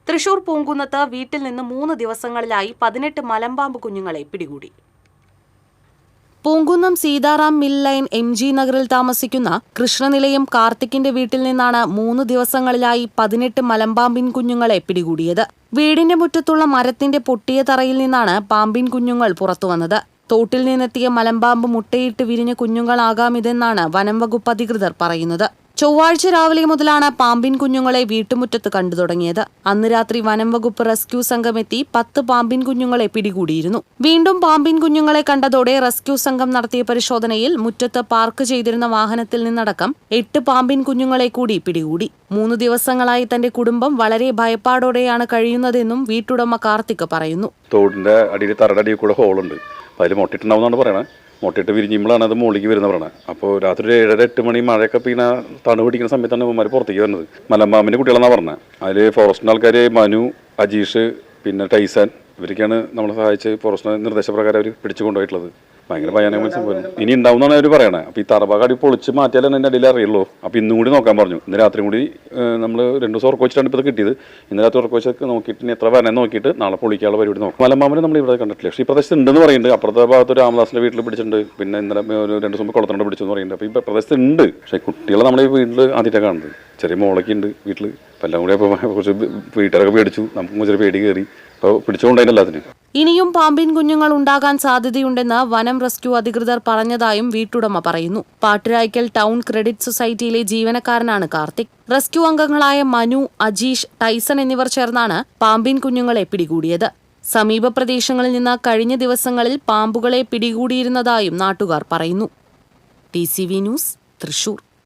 തൃശൂർ പൂങ്കുന്നത്ത് വീട്ടിൽ നിന്ന് 3 ദിവസങ്ങളിലായി 18 മലമ്പാമ്പ് കുഞ്ഞുങ്ങളെ പിടികൂടി. Poonkunnam Sitaram mill line MG നഗറിൽ താമസിക്കുന്ന കൃഷ്ണനിലയം കാർത്തിക്കിന്റെ വീട്ടിൽ നിന്നാണ് 3 ദിവസങ്ങളിലായി 18 മലമ്പാമ്പിൻ കുഞ്ഞുങ്ങളെ പിടികൂടിയത്. വീടിന്റെ മുറ്റത്തുള്ള മരത്തിന്റെ പൊട്ടിയ തറയിൽ നിന്നാണ് പാമ്പിൻ കുഞ്ഞുങ്ങൾ പുറത്തുവന്നത്. തോട്ടിൽ നിന്നെത്തിയ മലമ്പാമ്പ് മുട്ടയിട്ട് വിരിഞ്ഞ കുഞ്ഞുങ്ങളാകാമിതെന്നാണ് വനം വകുപ്പ് അധികൃതർ പറയുന്നത്. ചൊവ്വാഴ്ച രാവിലെ മുതലാണ് പാമ്പിൻ കുഞ്ഞുങ്ങളെ വീട്ടുമുറ്റത്ത് കണ്ടു തുടങ്ങിയത്. അന്ന് രാത്രി വനം വകുപ്പ് റെസ്ക്യൂ സംഘമെത്തി 10 പാമ്പിൻ കുഞ്ഞുങ്ങളെ പിടികൂടിയിരുന്നു. വീണ്ടും പാമ്പിൻ കുഞ്ഞുങ്ങളെ കണ്ടതോടെ റെസ്ക്യൂ സംഘം നടത്തിയ പരിശോധനയിൽ മുറ്റത്ത് പാർക്ക് ചെയ്തിരുന്ന വാഹനത്തിൽ നിന്നടക്കം 8 പാമ്പിൻ കുഞ്ഞുങ്ങളെ കൂടി പിടികൂടി. 3 ദിവസങ്ങളായി തന്റെ കുടുംബം വളരെ ഭയപ്പാടോടെയാണ് കഴിയുന്നതെന്നും വീട്ടുടമ കാർത്തിക് പറയുന്നു. തോടിന്റെ അടിയിൽ തറയുടെ അടിയിൽ കൂടെ ഹോളുണ്ട്. അതിൽ മുട്ടിട്ടുണ്ടാവുന്നതാണ് പറയണത്. മുട്ടയിട്ട് വിരിഞ്ഞുമ്പോഴാണ് അത് മുകളിലേക്ക് വരുന്നത് പറയണത്. അപ്പോൾ രാത്രി 7-8 മണി മഴയൊക്കെ പിന്നെ തണു പിടിക്കുന്ന സമയത്താണ് ഇവന്മാർ പുറത്തേക്ക് വരുന്നത്. മലമ്പാമ്പിൻ്റെ കുട്ടികളെന്നാണ് പറഞ്ഞത്. അതിൽ ഫോറസ്റ്റിൻ്റെ ആൾക്കാർ മനു, അജീഷ്, പിന്നെ ടൈസൺ ഇവരൊക്കെയാണ് നമ്മളെ സഹായിച്ച് ഫോറസ്റ്റിൻ്റെ നിർദ്ദേശപ്രകാരം അവർ പിടിച്ചു കൊണ്ടുപോയിട്ടുള്ളത്. ഭയങ്കര ഭയാനകമായ സംഭവം ഇനി ഉണ്ടാവുന്നതാണ് അവർ പറയണത്. അപ്പോൾ ഈ തറഭാഗം പൊളിച്ച് മാറ്റിയാലേ എൻ്റെ അടിയിൽ അറിയുള്ളൂ. അപ്പോൾ ഇന്നും കൂടി നോക്കാൻ പറഞ്ഞു. ഇന്ന് രാത്രി കൂടി നമ്മൾ 2 ദിവസം ഉറക്കം വെച്ചിട്ടാണ് ഇപ്പോൾ ഇത് കിട്ടിയത്. ഇന്ന് രാത്രി ഉറക്കം വെച്ചൊക്കെ നോക്കിയിട്ട് ഇനി എത്ര വരാൻ നോക്കിയിട്ട് നാളെ പൊളിക്കാനുള്ള പരിപാടി നോക്കും. മലമ്പാമ്പിനെ നമ്മൾ ഇവിടെ കണ്ടിട്ടില്ല. പക്ഷേ ഈ പ്രദേശത്ത് ഉണ്ടെന്ന് പറയുന്നുണ്ട്. അപ്പുറത്തെ ഭാഗത്ത് രാമദാസിൻ്റെ വീട്ടിൽ പിടിച്ചിട്ടുണ്ട്. പിന്നെ ഇന്നലെ ഒരു 2 ദിവസം മുമ്പ് കുളത്തോണ്ട് പിടിച്ചെന്ന് പറയുന്നുണ്ട്. അപ്പോൾ ഈ പ്രദേശത്ത് ഉണ്ട്. പക്ഷേ കുട്ടികളെ നമ്മുടെ ഈ വീട്ടിൽ ആദ്യമായിട്ടാണ് കാണുന്നത്. ചെറിയ മോളൊക്കെ ഉണ്ട് വീട്ടിൽ. അപ്പോൾ എല്ലാം കൂടി അപ്പോൾ കുറച്ച് വീട്ടുകാരൊക്കെ പേടിച്ചു. നമുക്ക് ചെറിയ പേടി കയറി. അപ്പോൾ പിടിച്ചുകൊണ്ടതിന് എല്ലാത്തിനും. ഇനിയും പാമ്പിൻ കുഞ്ഞുങ്ങൾ ഉണ്ടാകാൻ സാധ്യതയുണ്ടെന്ന് വനം റെസ്ക്യൂ അധികൃതർ പറഞ്ഞതായും വീട്ടുടമ പറയുന്നു. പാട്ടുരായ്ക്കൽ ടൗൺ ക്രെഡിറ്റ് സൊസൈറ്റിയിലെ ജീവനക്കാരനാണ് കാർത്തിക്. റെസ്ക്യൂ അംഗങ്ങളായ മനു, അജീഷ്, ടൈസൺ എന്നിവർ ചേർന്നാണ് പാമ്പിൻ കുഞ്ഞുങ്ങളെ പിടികൂടിയത്. സമീപ പ്രദേശങ്ങളിൽ നിന്ന് കഴിഞ്ഞ ദിവസങ്ങളിൽ പാമ്പുകളെ പിടികൂടിയിരുന്നതായും നാട്ടുകാർ പറയുന്നു. TCV news, Thrissur.